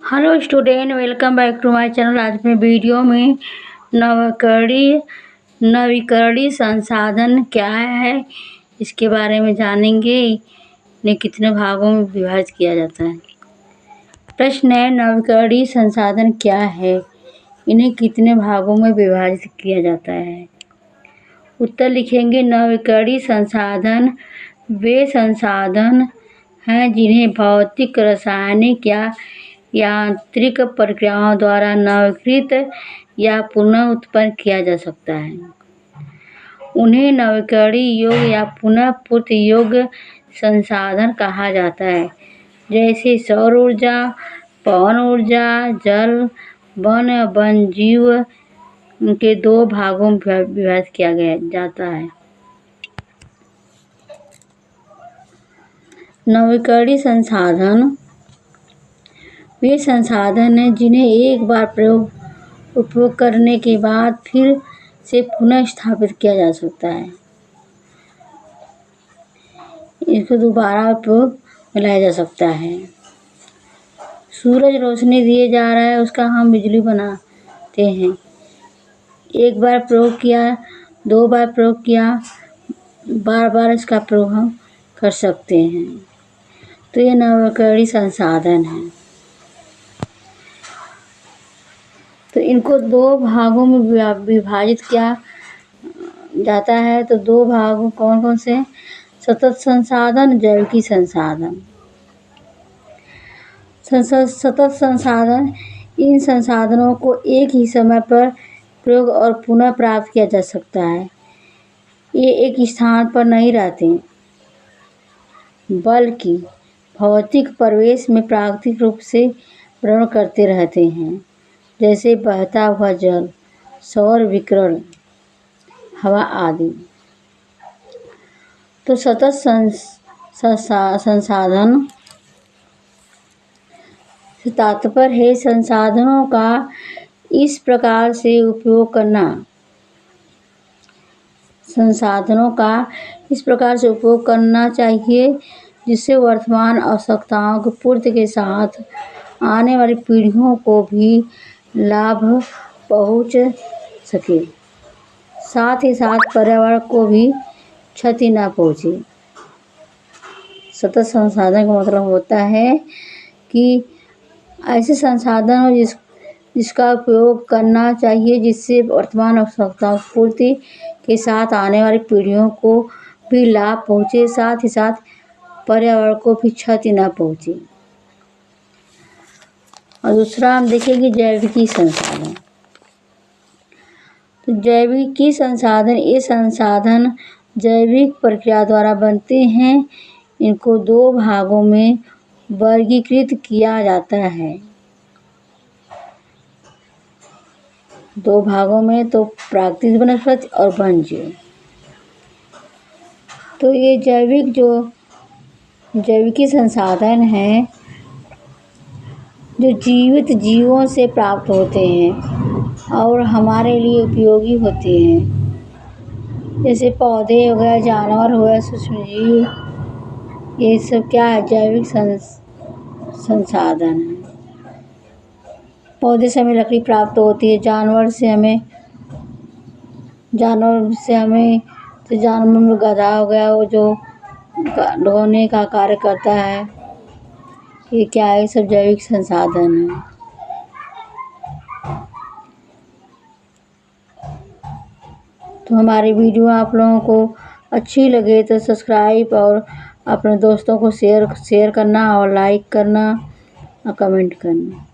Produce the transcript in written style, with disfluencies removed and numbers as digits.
Hello student, welcome back to my channel. आज मैं video में नवीकरणीय संसाधन क्या है इसके बारे में जानेंगे। इन्हें कितने भागों में विभाजित किया जाता है। प्रश्न है, नवीकरणीय संसाधन क्या है, इन्हें कितने भागों में विभाजित किया जाता है। उत्तर लिखेंगे, नवीकरणीय संसाधन वे संसाधन हैं जिन्हें भौतिक, रासायनिक या यांत्रिक प्रक्रियाओं द्वारा नवीकृत या पुनः उत्पन्न किया जा सकता है। उन्हें नवीकरणीय योग्य या पुनः पूर्ति योग्य संसाधन कहा जाता है, जैसे सौर ऊर्जा, पवन ऊर्जा, जल, वन, वन्यजीव के दो भागों में विभाजित किया जाता है। नवीकरणीय संसाधन वे संसाधन हैं जिन्हें एक बार उपयोग करने के बाद फिर से पुनः स्थापित किया जा सकता है। इसको दोबारा उपयोग में लाया जा सकता है। सूरज रोशनी दिए जा रहा है, उसका हम बिजली बनाते हैं। एक बार प्रयोग किया, दो बार प्रयोग किया, बार बार इसका प्रयोग हम कर सकते हैं। तो ये नवीकरणीय संसाधन है। तो इनको दो भागों में विभाजित किया जाता है। तो दो भाग कौन कौन से? सतत संसाधन, जैविकी संसाधन। सतत संसाधन, इन संसाधनों को एक ही समय पर प्रयोग और पुनः प्राप्त किया जा सकता है। ये एक स्थान पर नहीं रहते, बल्कि भौतिक परिवेश में प्राकृतिक रूप से भ्रमण करते रहते हैं, जैसे बहता हुआ जल, सौर विकिरण, हवा आदि। तो सतत संसाधन से तात्पर्य है संसाधनों का इस प्रकार से उपयोग करना, संसाधनों का इस प्रकार से उपयोग करना चाहिए जिससे वर्तमान आवश्यकताओं की पूर्ति के साथ आने वाली पीढ़ियों को भी लाभ पहुंच सके, साथ ही साथ पर्यावरण को भी क्षति न पहुंचे। सतत संसाधन का मतलब होता है कि ऐसे संसाधन हो जिसका उपयोग करना चाहिए जिससे वर्तमान आवश्यकताओं की पूर्ति के साथ आने वाली पीढ़ियों को भी लाभ पहुंचे, साथ ही साथ पर्यावरण को भी क्षति न पहुंचे। और दूसरा हम देखेंगे जैविकी संसाधन। तो जैविकी संसाधन, ये संसाधन जैविक प्रक्रिया द्वारा बनते हैं। इनको दो भागों में वर्गीकृत किया जाता है। दो भागों में, तो प्राकृतिक वनस्पति और वन्यजीव। तो ये जैविकी संसाधन हैं जो जीवित जीवों से प्राप्त होते हैं और हमारे लिए उपयोगी होते हैं, जैसे पौधे हो गए, जानवर हो गए, सूक्ष्मजीव, ये सब क्या है? जैविक संसाधन है। पौधे से हमें लकड़ी प्राप्त होती है, जानवर से हमें तो जानवर में गधा हो गया, वो जो ढोने का कार्य करता है। ये क्या है? सब जैविक संसाधन है। तो हमारी वीडियो आप लोगों को अच्छी लगे तो सब्सक्राइब और अपने दोस्तों को शेयर करना और लाइक करना और कमेंट करना।